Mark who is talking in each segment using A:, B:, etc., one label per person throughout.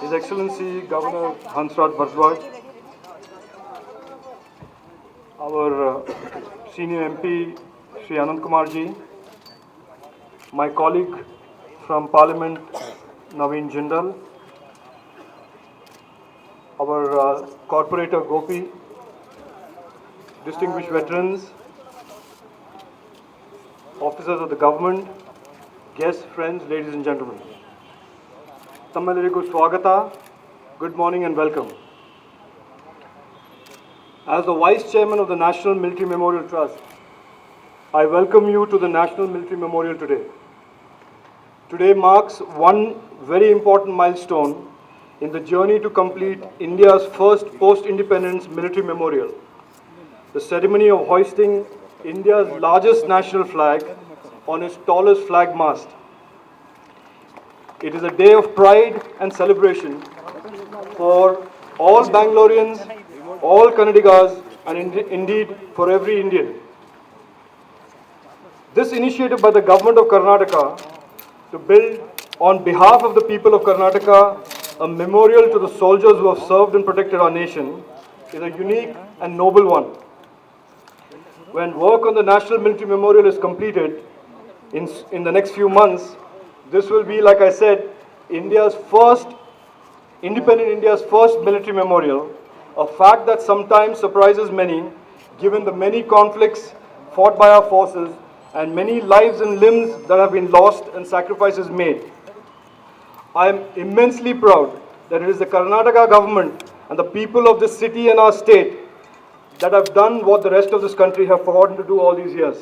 A: His Excellency Governor Hansraj Bharadwaj, our senior MP Sri Anand Kumar ji, my colleague from Parliament Naveen Jindal, our corporator Gopi, distinguished veterans, officers of the government, guests, friends, ladies and gentlemen. Tammalerigu Swagata, good morning and welcome. As the Vice Chairman of the National Military Memorial Trust, I welcome you to the National Military Memorial today. Today marks one very important milestone in the journey to complete India's first post-independence military memorial, the ceremony of hoisting India's largest national flag on its tallest flag mast. It is a day of pride and celebration for all Bangloreans, all Kannadigas, and indeed for every Indian. This initiative by the government of Karnataka to build on behalf of the people of Karnataka a memorial to the soldiers who have served and protected our nation is a unique and noble one. When work on the National Military Memorial is completed in the next few months, this will be, like I said, independent India's first military memorial, a fact that sometimes surprises many, given the many conflicts fought by our forces and many lives and limbs that have been lost and sacrifices made. I am immensely proud that it is the Karnataka government and the people of this city and our state that have done what the rest of this country have forgotten to do all these years.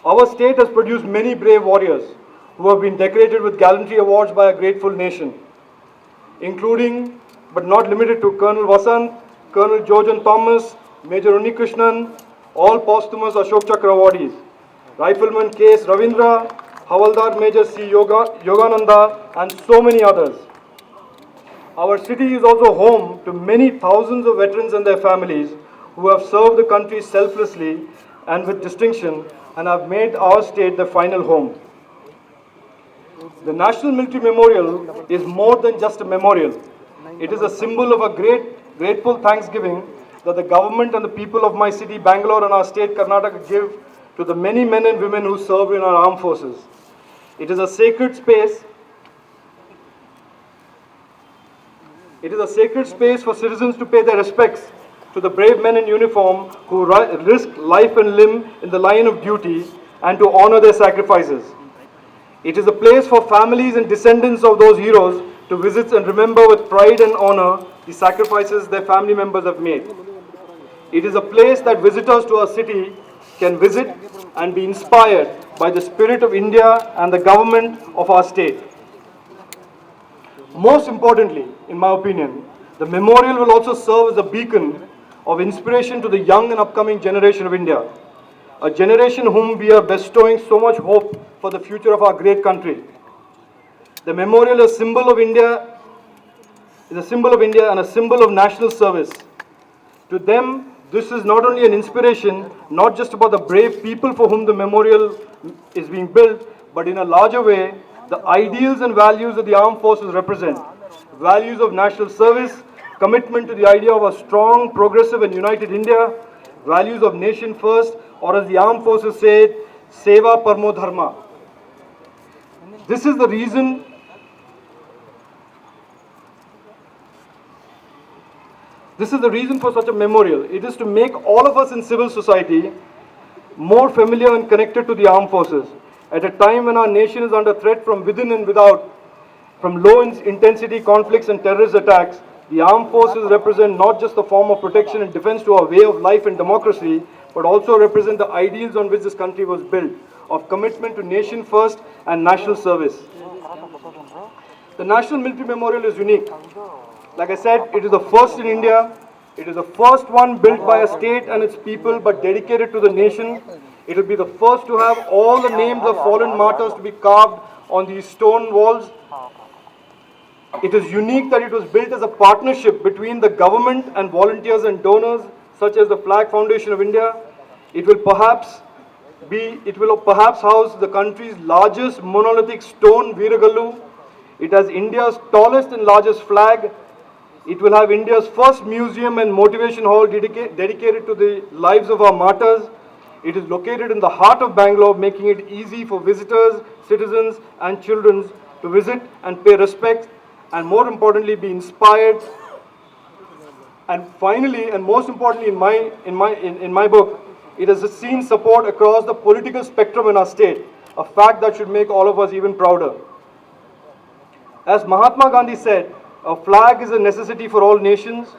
A: Our state has produced many brave warriors who have been decorated with gallantry awards by a grateful nation, including but not limited to Colonel Vasant, Colonel Georgian Thomas, Major Unnikrishnan, all posthumous Ashok Chakra awardees, Rifleman K.S. Ravindra, Havaldar Major C. Yogananda, and so many others. Our city is also home to many thousands of veterans and their families who have served the country selflessly and with distinction and have made our state the final home. The National Military Memorial is more than just a memorial. It is a symbol of a grateful thanksgiving that the government and the people of my city, Bangalore, and our state, Karnataka, give to the many men and women who serve in our armed forces. It is a sacred space. It is a sacred space for citizens to pay their respects to the brave men in uniform who risk life and limb in the line of duty and to honor their sacrifices. It is a place for families and descendants of those heroes to visit and remember with pride and honor the sacrifices their family members have made. It is a place that visitors to our city can visit and be inspired by the spirit of India and the government of our state. Most importantly, in my opinion, the memorial will also serve as a beacon of inspiration to the young and upcoming generation of India, a generation whom we are bestowing so much hope for the future of our great country. The memorial is a symbol of India, and a symbol of national service. To them, this is not only an inspiration, not just about the brave people for whom the memorial is being built, but in a larger way, the ideals and values that the armed forces represent. Values of national service, commitment to the idea of a strong, progressive and united India, values of nation first, or as the armed forces say, Seva Parmo Dharma. This is the reason for such a memorial. It is to make all of us in civil society more familiar and connected to the armed forces. At a time when our nation is under threat from within and without, from low-intensity conflicts and terrorist attacks, the armed forces represent not just the form of protection and defense to our way of life and democracy, but also represent the ideals on which this country was built, of commitment to nation first and national service. The National Military Memorial is unique. Like I said, it is the first in India. It is the first one built by a state and its people, but dedicated to the nation. It will be the first to have all the names of fallen martyrs to be carved on these stone walls. It is unique that it was built as a partnership between the government and volunteers and donors, such as the Flag Foundation of India. It will perhaps house the country's largest monolithic stone Veeragallu. It has India's tallest and largest flag. It will have India's first museum and motivation hall dedicated to the lives of our martyrs. It is located in the heart of Bangalore, making it easy for visitors, citizens and children to visit and pay respect, and more importantly be inspired. And finally, and most importantly in my book, it has seen support across the political spectrum in our state, a fact that should make all of us even prouder. As Mahatma Gandhi said, a flag is a necessity for all nations.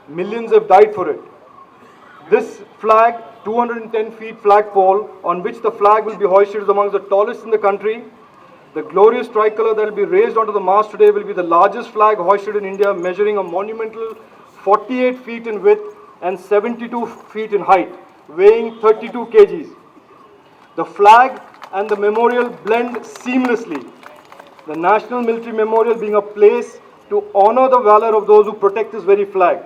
A: Millions have died for it. This flag, 210 feet flagpole on which the flag will be hoisted, is among the tallest in the country. The glorious tricolour that will be raised onto the mast today will be the largest flag hoisted in India, measuring a monumental 48 feet in width and 72 feet in height, weighing 32 kgs. The flag and the memorial blend seamlessly. The National Military Memorial being a place to honor the valor of those who protect this very flag.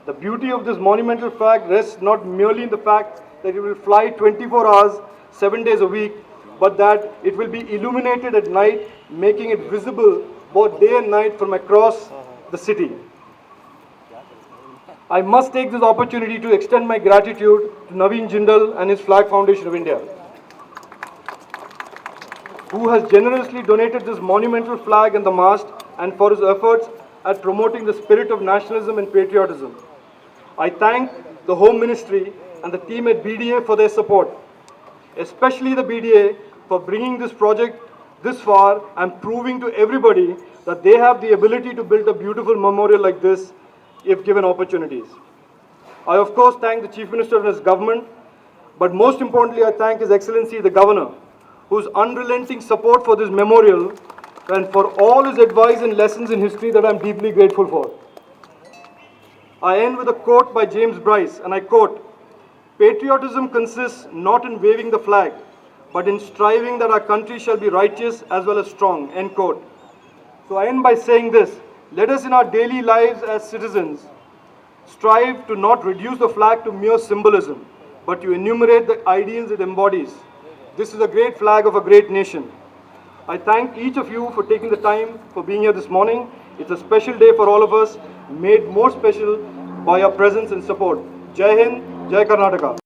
A: The beauty of this monumental flag rests not merely in the fact that it will fly 24 hours, 7 days a week, but that it will be illuminated at night, making it visible both day and night from across the city. I must take this opportunity to extend my gratitude to Naveen Jindal and his Flag Foundation of India, who has generously donated this monumental flag and the mast, and for his efforts at promoting the spirit of nationalism and patriotism. I thank the Home Ministry and the team at BDA for their support, especially the BDA for bringing this project this far and proving to everybody that they have the ability to build a beautiful memorial like this if given opportunities. I of course thank the Chief Minister and his government, but most importantly I thank His Excellency the Governor, whose unrelenting support for this memorial and for all his advice and lessons in history that I am deeply grateful for. I end with a quote by James Bryce, and I quote, "Patriotism consists not in waving the flag, but in striving that our country shall be righteous as well as strong," end quote. So I end by saying this: let us in our daily lives as citizens strive to not reduce the flag to mere symbolism, but to enumerate the ideals it embodies. This is a great flag of a great nation. I thank each of you for taking the time for being here this morning. It's a special day for all of us, made more special by your presence and support. Jai Hind, Jai Karnataka.